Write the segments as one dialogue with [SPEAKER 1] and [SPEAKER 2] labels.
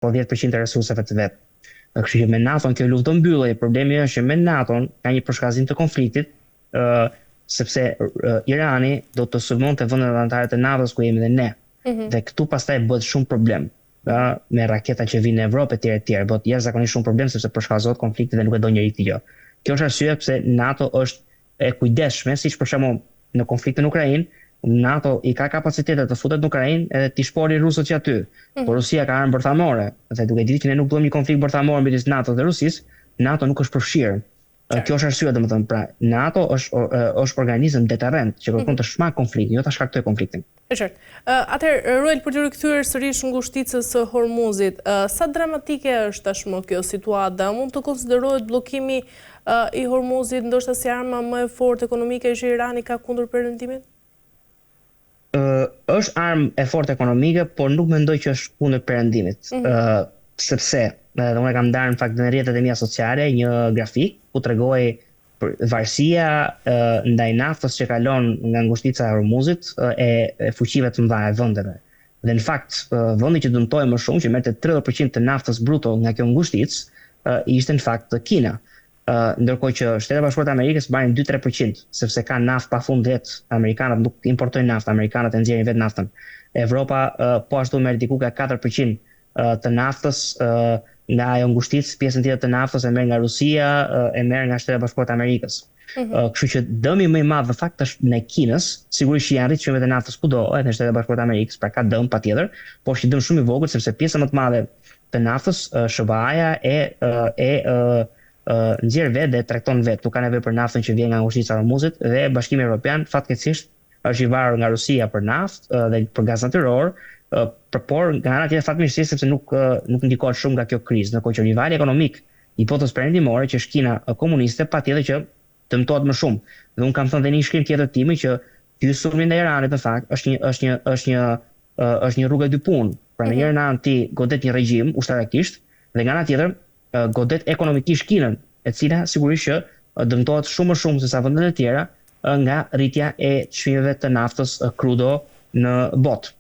[SPEAKER 1] po 10% e resurseve të vet. Kështu që me NATO-n kjo luftë do mbyllej. Problemi është që me NATO-n ka një përshkallëzim të konfliktit, sepse Irani do të sulmonte vendet anëtare të NATO-s ku jemi dhe ne. Dhe këtu pastaj bëhet shumë problem. Me raketa që vinë në Evropë etj. Bëhet jashtëzakonisht shumë problem sepse përshkallëzohet konflikti dhe nuk e do njëri këtë gjë. Kjo është arsye pse NATO është e kujdesshme, siç për shembull në konfliktin në Ukrainë, NATO i ka kapacitetet të futet në Ukrainë edhe t'i shpori rusët që aty. Por Rusia ka armë bërthamore, dhe duke ditë që ne nuk duam një konflikt bërthamor midis NATO dhe Rusisë, NATO nuk është përfshirë. Kjo është arsyeja, domethënë, pra NATO është organizëm deterrent që kërkon të shmang konfliktin, jo ta shkaktojë konfliktin.
[SPEAKER 2] Qartë. Atëherë, Ruel, për të rikthyer sërish ngushticës së Hormuzit, sa dramatike është tashmë kjo situatë? Mund të konsiderohet bllokimi i Hormuzit ndoshta si arma më e fortë ekonomike që Irani ka kundër perëndimit?
[SPEAKER 1] Është armë e fortë ekonomike, por nuk mendoj që është kundër perëndimit, sepse dhe unë kam ndarë në fakt në rrjetet e mia sociale një grafik ku tregoj varësia ndaj naftës që kalon nga ngushtica e Hormuzit e fuqive të mëdha e vendeve. Dhe në fakt vendi që dëmtoi më shumë, që merrte 30% të naftës bruto nga kjo ngushticë, ishte në fakt Kina. Ndërkohë që Shtetet Bashkuara të Amerikës marrin 2-3%, sepse ka naftë pafund vet. Amerikanët nuk importojnë naftë, amerikanët e nxjerrin vetë naftën. Evropa po ashtu merr diku ka 4% të naftës nga ajo ngushticë, pjesën tjetër të naftës e merr nga Rusia, e merr nga Shtetet Bashkuara të Amerikës. Kështu që dëmi më i madh në fakt është në Kinës, sigurisht që janë rritë çmimet e naftës kudo, edhe në Shtetet Bashkuara të Amerikës, pra ka dëm patjetër, por është dëm shumë i vogël sepse pjesa më të madhe të naftës, SBA-ja nxjerr vetë dhe tregton vetë, nuk ka nevojë për naftën që vjen nga ngushtica e Hormuzit, dhe Bashkimi Evropian fatkeqësisht është i varur nga Rusia për naftë dhe për gaz natyror, por nga ana tjetër fatmirësisht sepse nuk ndikohet shumë nga kjo krizë, ndërkohë që rivali ekonomik i botës perëndimore, që është Kina komuniste, patjetër që dëmtohet më shumë. Dhe un kam thënë dhe një shkrim tjetër timi që ky sulmi ndaj Iranit në fakt është një rrugë e dy punë. Pra në njërin anë ti godet një regjim ushtarakisht dhe nga ana tjetër godet ekonomikisht Kinën, e cila sigurisht që dëmtohet shumë më shumë se sa vendet e tjera nga rritja e çmimeve të naftës crudo në botë.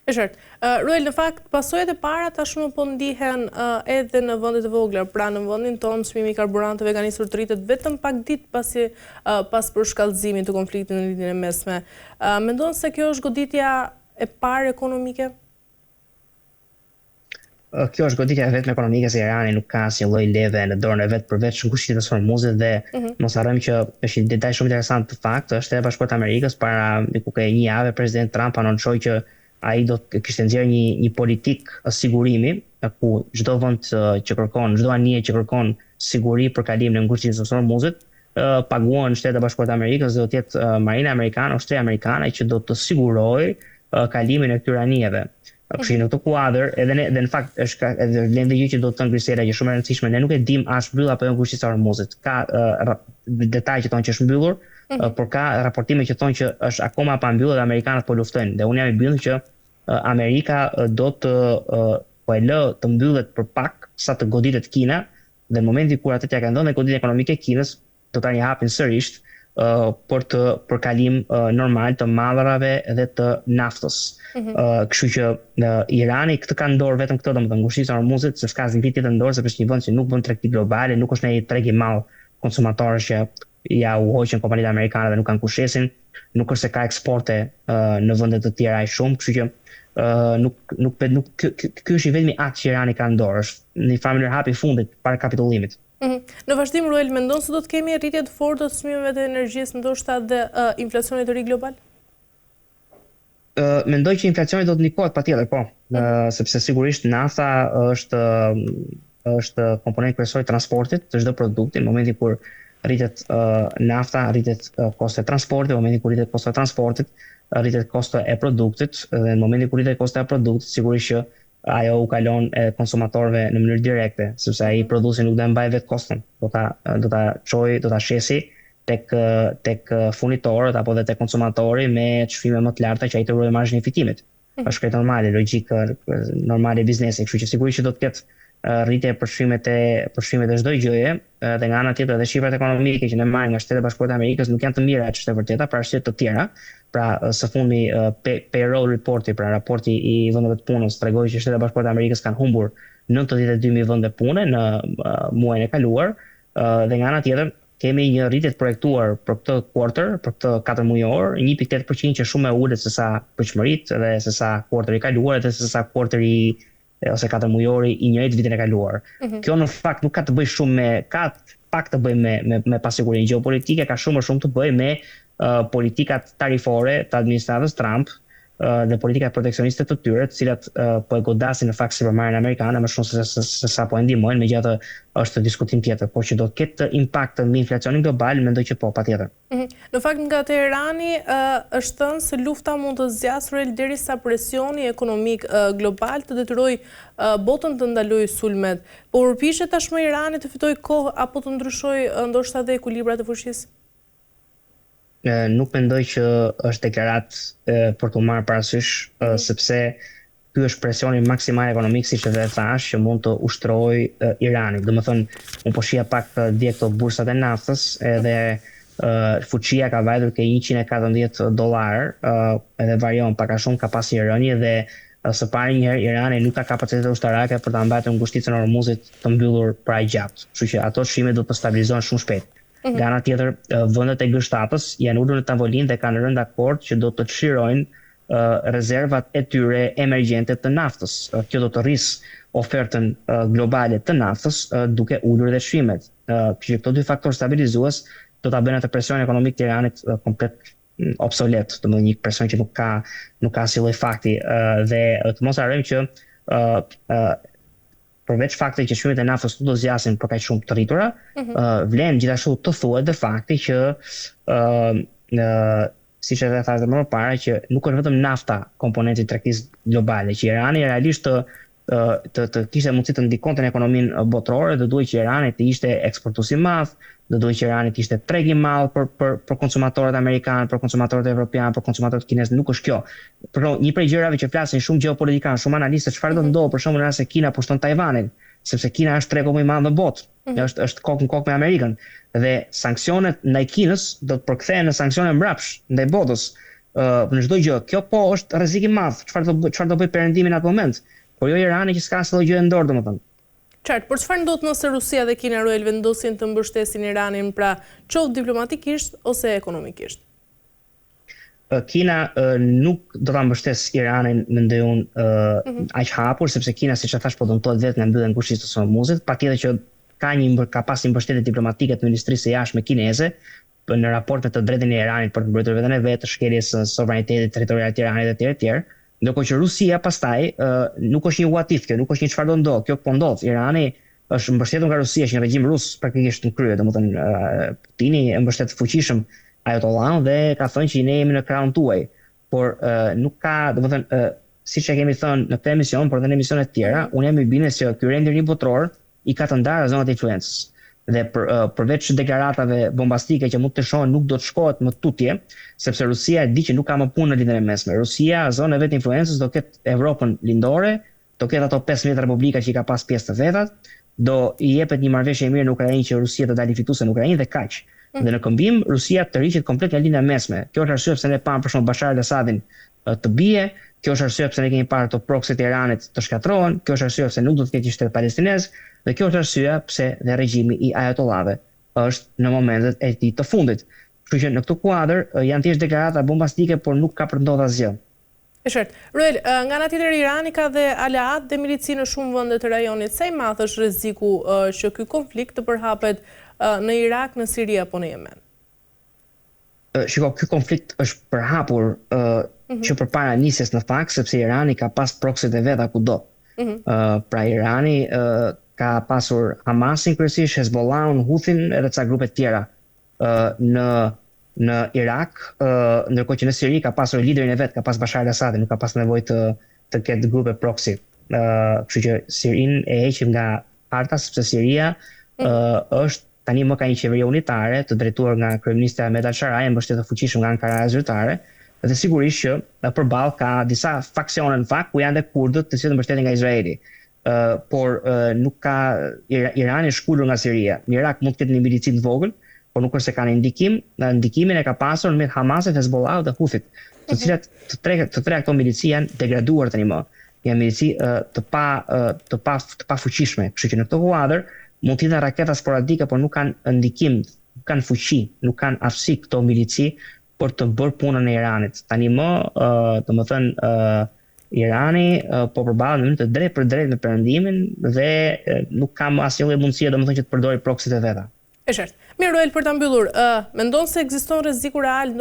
[SPEAKER 2] Qartë. Ruel, në fakt, pasojat e para tashmë po ndihen edhe në vendet e vogla, pra në vendin tonë çmimi i karburanteve ka nisur të rritet vetëm pak ditë pas përshkallëzimit të konfliktit në Lindjen e Mesme. Mendon se kjo është goditja e parë ekonomike?
[SPEAKER 1] Kjo është goditja e vetme ekonomike, se Irani nuk ka asnjë lloj leve në dorën e vet përveç ngushticës së Hormuzit dhe mos harrojmë që është një detaj shumë interesant të fakt, është Shtetet Bashkuara të Amerikës para një jave president Trump anonshoi që ai do të kishte nxjerrë një politik sigurimi ku çdo vend që kërkon, çdo anije që kërkon siguri për kalimin e ngushticës së Hormuzit, paguan Shtetet Bashkuara të Amerikës dhe do të jetë marina amerikane, ushtria amerikane që do të sigurojë kalimin e këtyre anijeve. Kështu në këtë kuadër, edhe në fakt është edhe vlen gjë që do të thënë Grisela që shumë e rëndësishme, ne nuk e dim a është mbyllur apo jo ngushtica e Hormuzit. Ka detaj që thonë që është mbyllur, por ka raportime që thonë që është akoma pa mbyllur dhe amerikanët po luftojnë. Dhe unë jam i bindur që Amerika do të po e lë të mbyllet për pak sa të goditet Kina, dhe në momentin kur atë t'ia ka dhënë goditjen ekonomike Kinës, do ta japin sërish për kalim normal të mallrave dhe të naftës. Kështu që Irani këtë ka në dorë vetëm këtë, domethënë ngushtica e Hormuzit, se s'ka asnjë tjetër në dorë, sepse është një vend që nuk bën tregti globale, nuk është në një treg i madh konsumatorësh që ja u hoqën kompanitë amerikane dhe nuk kanë kushtesin, nuk është se ka eksporte në vende të tjera aq shumë, kështu që ky është i vetmi akt që Irani ka në dorë, është në një mënyrë hapi fundit para kapitullimit.
[SPEAKER 2] Në vazhdim, Ruel, mendon se do të kemi rritje të fortë të çmimeve të energjisë, ndoshta dhe inflacionit të ri global?
[SPEAKER 1] Mendoj që inflacioni do të ndikohet patjetër, po, sepse sigurisht nafta është komponent kryesor i transportit të çdo produkti. Në momentin kur rritet nafta, rritet kosto e transportit, në momentin kur rritet kosto e transportit, rritet kosto e produktit, dhe në momentin kur rritet kosto e produktit, sigurisht që ajo u kalon konsumatorëve në mënyrë direkte, sepse ai prodhuesi nuk do të mbajë vetë koston, do ta çojë, do ta shesi tek furnitorët apo dhe tek konsumatori me çmime më të larta që ai të ruajë marzhin e fitimit. Është krejt normale, logjikë normale e biznesit, kështu që sigurisht që do të ketë rritje për çmimet e çdo gjëje, dhe nga ana tjetër edhe shifrat ekonomike që ne marrim nga Shtetet Bashkuara të Amerikës nuk janë të mira, është e vërteta, për arsye të tjera, Pra së fundmi payroll reporti, pra raporti I vendeve të punës tregoi që Shtetet Bashkuara të Amerikës kanë humbur 92.000 vende pune në muajin e kaluar, dhe nga ana tjetër kemi një rritje të projektuar për këtë quarter, për këtë 4 mujor, 1.8% që shumë e ulët se sa pritshmëritë dhe se sa quarteri I kaluar dhe se sa quarteri ose 4 mujori I njëjtë vitin e kaluar. Kjo në fakt nuk ka të bëjë shumë ka pak të bëjë me pasigurinë gjeopolitike, ka shumë të bëjë me politikat tarifore të administratës Trump dhe politikat proteksioniste të tyre, të cilat po e godasin në fakt sipërmarrjen amerikane më shumë se sa po e ndihmojnë, megjithatë është diskutim tjetër, por që do të ketë impakt mbi inflacionin global, mendoj që po, patjetër.
[SPEAKER 2] Në fakt nga Teherani është thënë se lufta mund të zgjasë derisa presioni ekonomik global të detyrojë botën të ndalojë sulmet. Po përpiqet tashmë Irani të fitojë kohë apo të ndryshojë ndoshta edhe ekuilibrat e fuqisë?
[SPEAKER 1] Nuk mendoj që është deklarat për të marrë parasysh, sepse ky është presioni maksimal ekonomik, siç edhe thash, që mund të ushtrojë Irani. Domethënë, unë po shija pak dje këto bursat e naftës, edhe fuqia ka vajtur ke $114, edhe varion pak a shumë ka pasur rënje dhe së pari një herë Irani nuk ka kapacitete ushtarake për ta mbajtur ngushticën e Hormuzit të mbyllur pra gjatë. Kështu që ato çmimet do të stabilizohen shumë shpejt. Nga ana tjetër, vendet e G7-s janë ulur në tavolinë dhe kanë rënë dakord që do të çlirojnë rezervat e tyre emergjente të naftës. Kjo do të rrisë ofertën globale të naftës duke ulur dhe çmimet. Që këto dy faktorë stabilizues do ta bëjnë atë presion ekonomik të Iranit komplet obsolet, domethënë një presion që nuk ka asnjë lloj fakti, dhe të mos harrojmë që përveç faktit që çmimet e naftës nuk do zgjasin për kaq shumë të rritura, vlen gjithashtu të thuhet dhe fakti që siç edhe thash më parë që nuk është vetëm nafta komponenti I tregtisë globale, që Irani realisht të kishte mundësi të ndikonte në ekonominë botërore, do duhet që Irani të ishte eksportues I madh, do duhet që Irani të ishte treg I madh për konsumatorët amerikanë, për konsumatorët evropianë, për konsumatorët kinezë. Nuk është kjo. Por një prej gjërave që flasin shumë gjeopolitikanë, shumë analistë, çfarë do ndodhë për shembull në rast se Kina pushton Taiwanin, sepse Kina është tregu më I madh në botë. Është kokë në kokë me Amerikën. Dhe sanksionet ndaj Kinës do të përkthehen në sanksione mbrapsht ndaj botës. Në çdo gjë. Kjo po është rrezik I madh. Çfarë do bëj perëndimi në atë moment? Por jo Irani që s'ka asnjë gjë në dorë, domethënë.
[SPEAKER 2] Qartë, por çfarë ndodh nëse Rusia dhe Kina Roel vendosin të mbështesin Iranin, pra qoftë diplomatikisht ose ekonomikisht?
[SPEAKER 1] Kina nuk do ta mbështes Iranin, mendoj unë, aq hapur, sepse Kina, siç e thash, po dëmtohet vetë nga mbyllja e ngushticës së Hormuzit, patjetër që ka pas një mbështetje diplomatike të Ministrisë së Jashtme kineze në raport me të drejtën e Iranit për të mbrojtur veten e vet, shkeljes së sovranitetit territorial të Iranit dhe tjerë. Ndërkohë që Rusia pastaj nuk është një what if, kjo nuk është një çfarë do ndodh, kjo po ndodh. Irani është mbështetur nga Rusia, është një regjim rus praktikisht në krye, domethënë Putini e mbështet fuqishëm Ajatollahun dhe ka thënë që ne jemi në krahun tuaj. Por nuk ka, domethënë siç e kemi thënë në këtë emision, por edhe në emisione të tjera, unë jam I bindur se ky rendërim botror I ka të ndarë zonat e influencës. Dhe përveç deklaratave bombastike që mund të shohin, nuk do të shkohet më tutje, sepse Rusia e di që nuk ka më punë në lindjen e mesme. Rusia, zona e vet influencës, do ketë Evropën lindore, do ketë ato 15 republika që I ka pas pjesë të vetat, do I jepet një marrëveshje e mirë në Ukrainë që Rusia do dalë fituese në Ukrainë dhe kaq. Dhe në këmbim Rusia të rriqet komplet nga lindja e mesme. Kjo është arsye pse ne pam për shembull Bashar al-Assadin të bie, kjo është arsye pse ne kemi parë të proxy të Iranit të shkatrohen, kjo është arsye pse nuk do të ketë një shtet palestinez, dhe kjo është arsyeja pse dhe regjimi I Ajatollahëve është në momentet e tij të fundit. Kështu që në këtë kuadër janë thjesht deklarata bombastike, por nuk ka për të ndodhur asgjë.
[SPEAKER 2] E qartë. Roel, nga ana tjetër Irani ka dhe aleat dhe milici në shumë vende të rajonit. Sa I madh është rreziku që ky konflikt të përhapet në Irak, në Siri apo në Yemen?
[SPEAKER 1] Shiko, ky konflikt është përhapur që përpara nisjes në fakt, sepse Irani ka pas proxyt e veta kudo. Pra Irani ka pasur Hamasin kryesisht, Hezbollahun, Houthim edhe ca grupe të tjera në Irak, ndërkohë që në Siri ka pasur liderin e vet, ka pas Bashar al-Assadin, nuk ka pas nevojë të ketë grupe proxy. Kështu që Sirin e heqim nga harta, sepse Siria është tani më ka një qeveri unitare të drejtuar nga kryeministi Ahmed al-Sharai, mbështetur fuqishëm nga Ankara zyrtare, dhe sigurisht që përballë ka disa faksione në fakt ku janë dhe kurdët, të cilët mbështeten nga Izraeli. Por nuk ka Irani shkullur nga Siria. Në Irak mund të ketë një milici të vogël, por nuk është se kanë ndikimin e ka pasur në Hamasit, Hezbollah dhe Houthit, të cilat të tre këto milici janë degraduar tani më. Janë milici të pa fuqishme. Kështu që në këtë kuadër mund të jenë raketa sporadike, por nuk kanë ndikim, nuk kanë fuqi, nuk kanë aftësi këto milici për të bërë punën e Iranit. Tani më, domethënë, Irani po përballet në mënyrë të drejtë për drejtë me Perëndimin dhe nuk ka më asnjë lloj mundësie domethënë që të përdori proksit e veta.
[SPEAKER 2] E qartë. Mirë, Ruel, për ta mbyllur, mendon se ekziston rreziku real